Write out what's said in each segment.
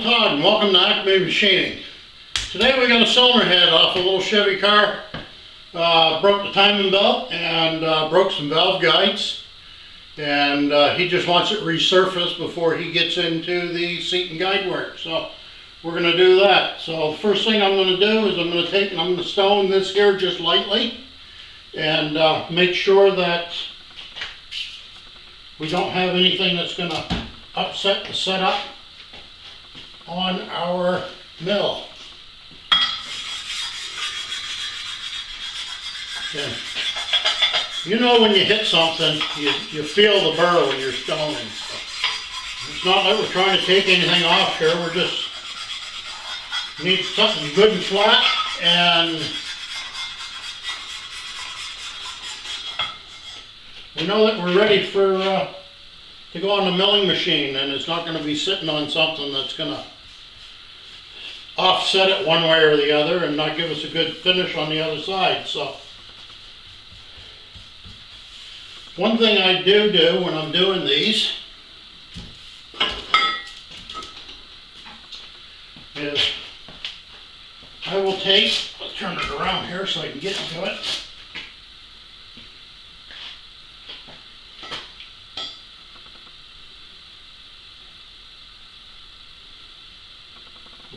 Todd and welcome to Acme Machining. Today we got a cylinder head off a little Chevy car. Broke the timing belt and broke some valve guides, and he just wants it resurfaced before he gets into the seat and guide work. So we're going to do that. So the first thing I'm going to do is I'm going to stone this here just lightly and make sure that we don't have anything that's going to upset the setup on our mill. Okay. You know when you hit something, you feel the burr when you're stoning. So it's not like we're trying to take anything off here. We're just need something good and flat, and we know that we're ready for to go on the milling machine, and it's not going to be sitting on something that's going to offset it one way or the other and not give us a good finish on the other side. So one thing I do when I'm doing these is I will take, let's turn it around here so I can get to it.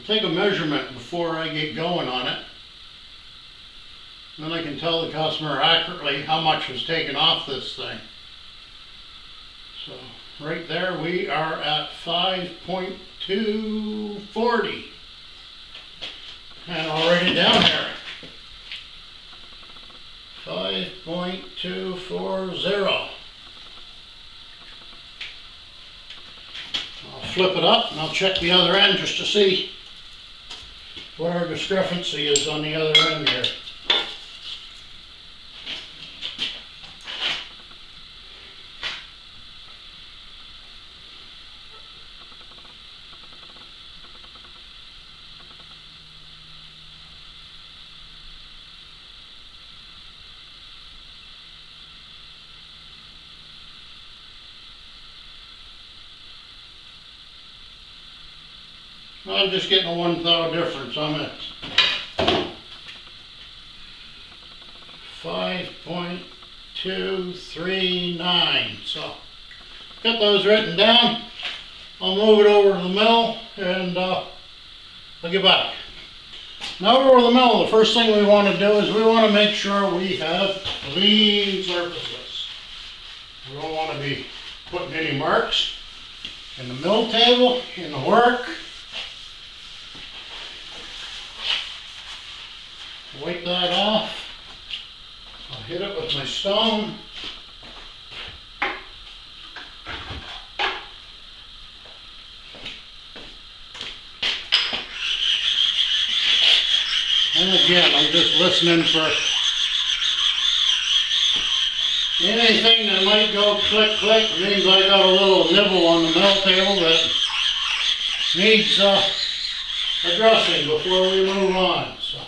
Take a measurement before I get going on it. Then I can tell the customer accurately how much was taken off this thing. So right there we are at 5.240. And I'll write it down here. 5.240. I'll flip it up and I'll check the other end just to see what our discrepancy is on the other end here. I'm just getting a 1 thou difference on it. 5.239. So got those written down. I'll move it over to the mill and I'll get back. Now over to the mill, the first thing we want to do is we want to make sure we have clean surfaces. We don't want to be putting any marks in the mill table, in the work. Wipe that off. I'll hit it with my stone. And again, I'm just listening for anything that might go click click. It means I got a little nibble on the mill table that needs addressing before we move on. So.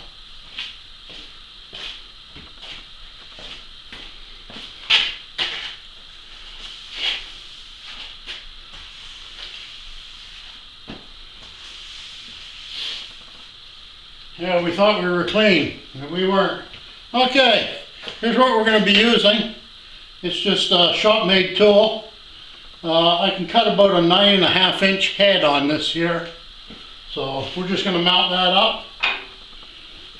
Yeah, we thought we were clean, but we weren't. Okay, here's what we're going to be using. It's just a shop-made tool. I can cut about a 9.5 inch head on this here. So we're just going to mount that up.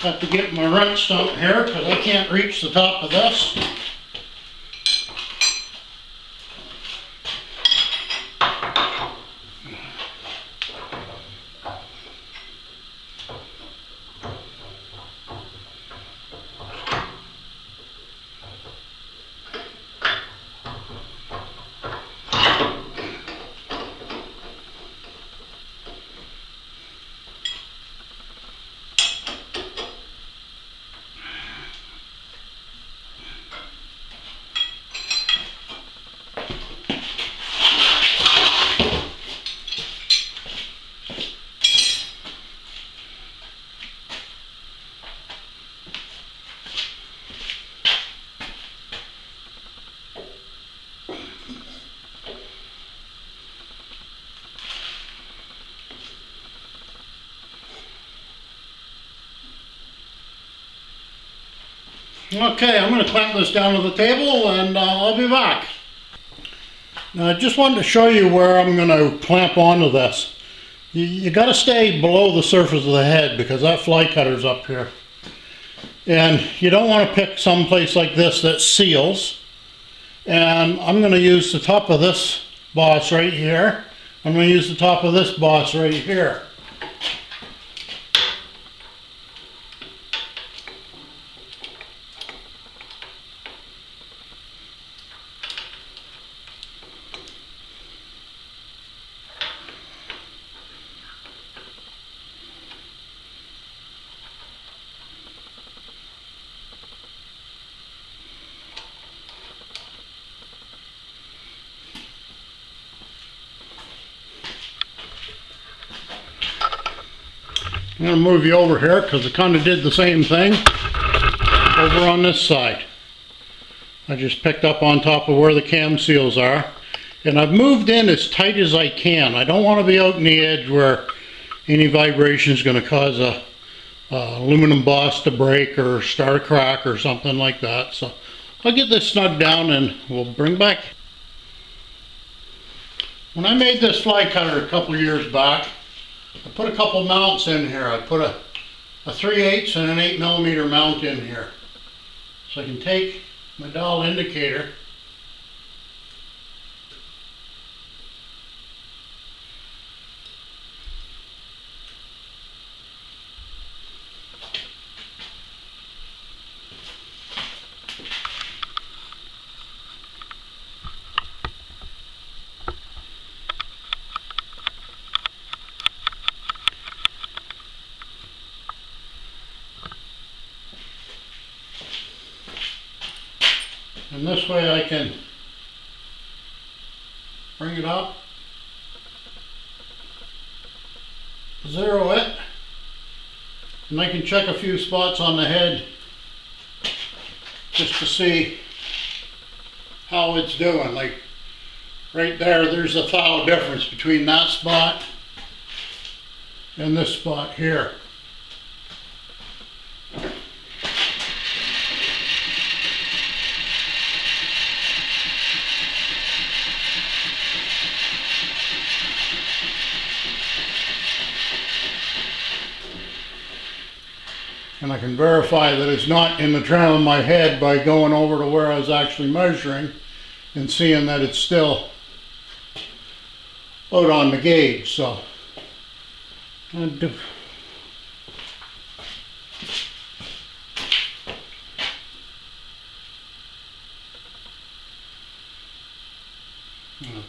Have to get my wrench stump here because I can't reach the top of this. Okay, I'm going to clamp this down to the table and I'll be back. Now I just wanted to show you where I'm going to clamp onto this. You got to stay below the surface of the head because that fly cutter's up here. And you don't want to pick some place like this that seals. And I'm going to use the top of this boss right here. I'm going to use the top of this boss right here. I'm going to move you over here because I kind of did the same thing over on this side. I just picked up on top of where the cam seals are, and I've moved in as tight as I can. I don't want to be out in the edge where any vibration is going to cause a aluminum boss to break or start a crack or something like that. So I'll get this snug down and we'll bring back. When I made this fly cutter a couple years back, I put a couple mounts in here. I put a 3/8 and an 8mm mount in here. So I can take my dial indicator and this way I can bring it up, zero it, and I can check a few spots on the head just to see how it's doing. Like right there's a thou difference between that spot and this spot here. And I can verify that it's not in the tram of my head by going over to where I was actually measuring and seeing that it's still out on the gauge. So I'll do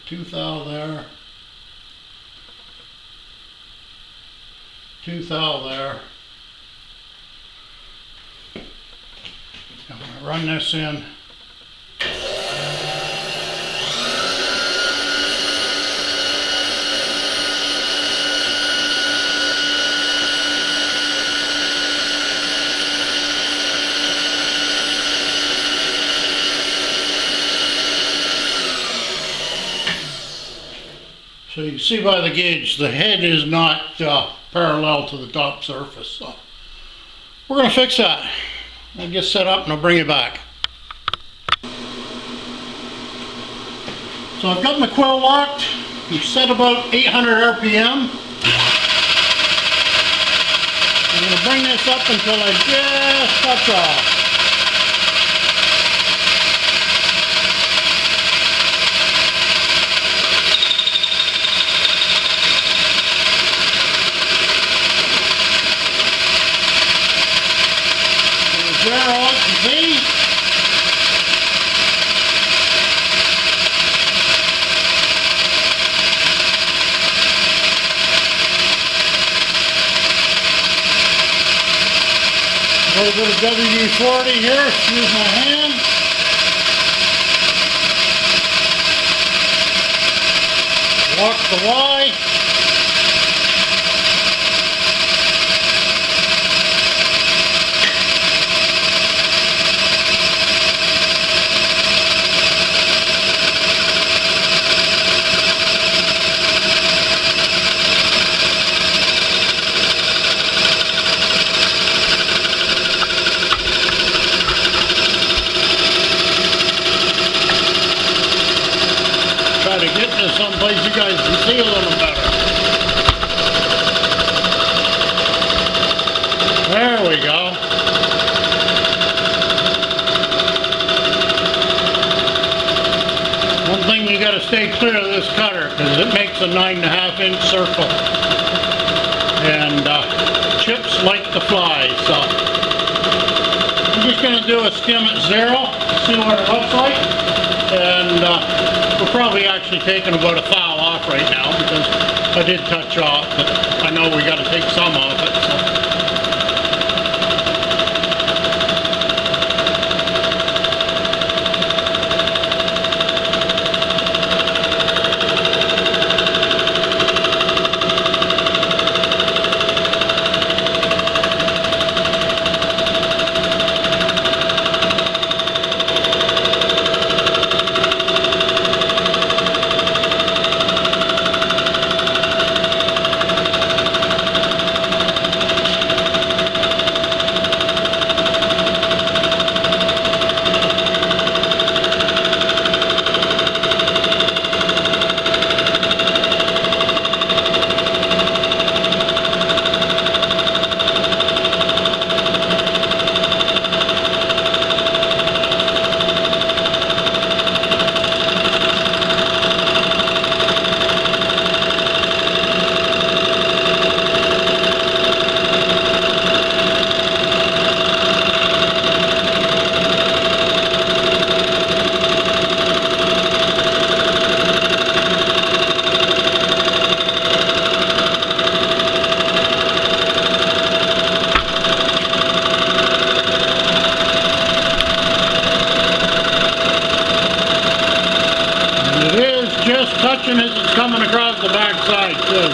2 thou there, 2 thou there. I'm going to run this in. So you can see by the gauge, the head is not parallel to the top surface. So we're going to fix that. I'll get set up and I'll bring it back. So I've got my coil locked. We've set about 800 RPM. I'm going to bring this up until I just touch off. There all it can be. A little bit of WD-40 here, excuse my hand. Walk the Y. stay clear of this cutter because it makes a 9.5 inch circle. And chips like to fly, so I'm just going to do a skim at 0, see what it looks like. And we're probably actually taking about a thou off right now because I did touch off, but I know we got to take some off it. So. Just touching as it's coming across the back side too.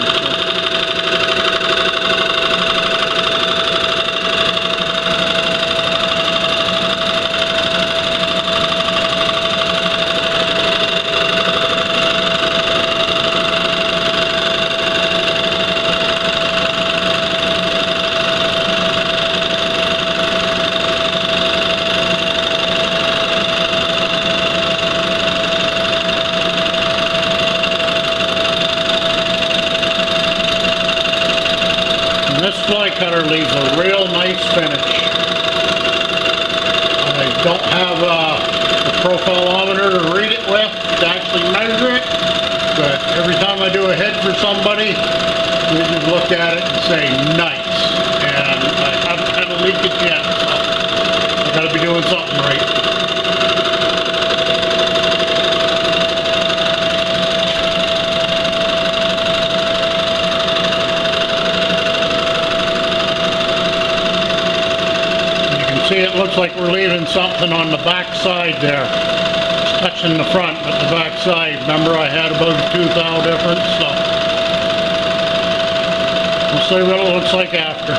This fly cutter leaves a real nice finish. I don't have a profilometer to read it with to actually measure it, but every time I do a head for somebody, we just look at it and say nice. And I haven't had a leakage yet, so I gotta be doing something right. See, it looks like we're leaving something on the back side there. It's touching the front, but the back side, remember I had about a 2 thou difference, so we'll see what it looks like after.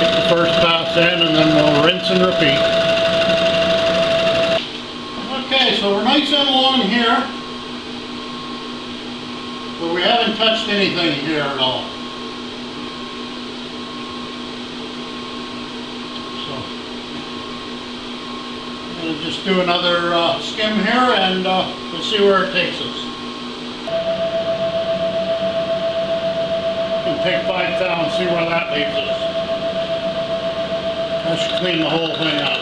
Get the first pass in and then we'll rinse and repeat. Okay, so we're nice and along here, but we haven't touched anything here at all. We'll just do another skim here and we'll see where it takes us. We'll take 5 thou and see where that leaves us. That should clean the whole thing up.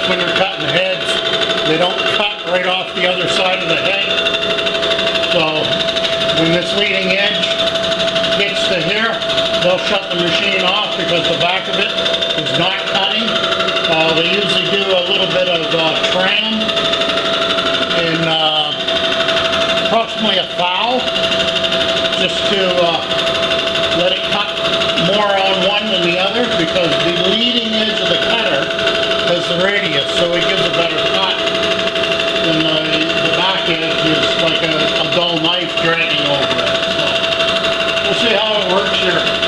when you're cutting heads, they don't cut right off the other side of the head. So when this leading edge gets to here, they'll shut the machine off because the back of it is not cutting. They usually do a little bit of tram in approximately a thou, just to let it cut more on one than the other, because the leading edge of the cutter has the radius, so it gives a better cut. And the back edge is like a dull knife dragging over it. So we'll see how it works here.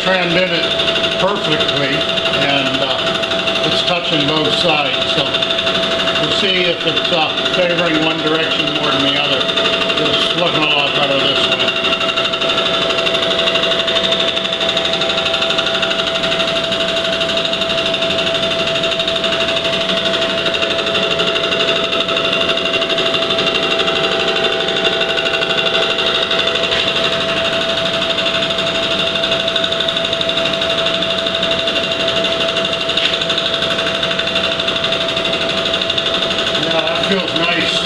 trimmed in it perfectly, and it's touching both sides. So we'll see if it's favoring one direction more than the other. It's looking a lot better this way. Feels nice.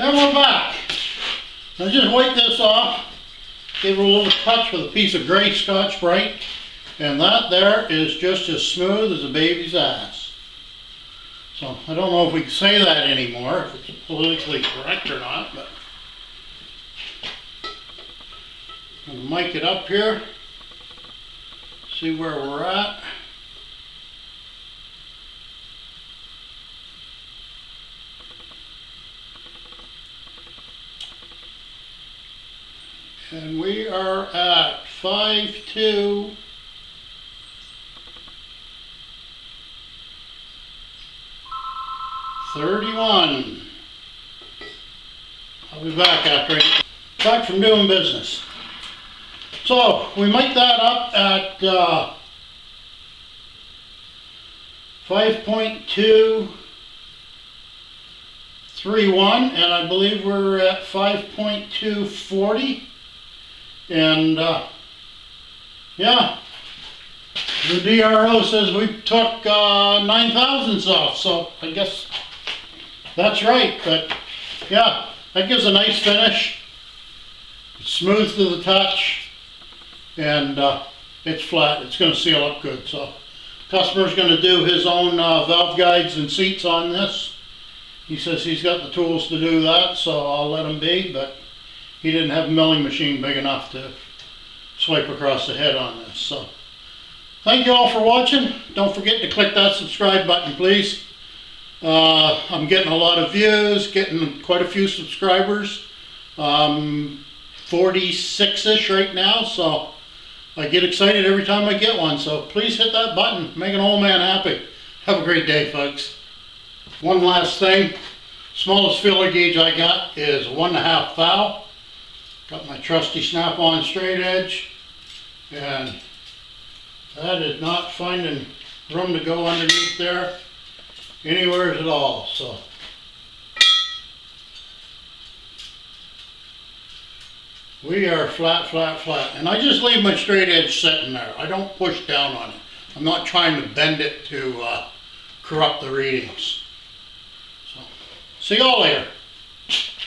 And we're back. Now just wipe this off. Give it a little touch with a piece of gray Scotch-Brite. And that there is just as smooth as a baby's ass. So I don't know if we can say that anymore, if it's politically correct or not, but I'm gonna mic it up here. See where we're at. And we are at 5.2. 31. I'll be back back from doing business. So we make that up at 5.231, and I believe we're at 5.240. And yeah, the DRO says we took 9 thousandths off, so I guess that's right. But yeah, that gives a nice finish. It's smooth to the touch, and it's flat. It's going to seal up good. So customer's going to do his own valve guides and seats on this. He says he's got the tools to do that, so I'll let him be, but he didn't have a milling machine big enough to swipe across the head on this. So thank you all for watching. Don't forget to click that subscribe button, please. I'm getting a lot of views, getting quite a few subscribers. 46-ish right now, so I get excited every time I get one. So please hit that button. Make an old man happy. Have a great day, folks. One last thing. Smallest feeler gauge I got is 1.5 thou. Got my trusty snap-on straight edge, and that is not finding room to go underneath there anywhere at all. So we are flat, flat, flat. And I just leave my straight edge sitting there. I don't push down on it. I'm not trying to bend it to corrupt the readings. So see y'all later.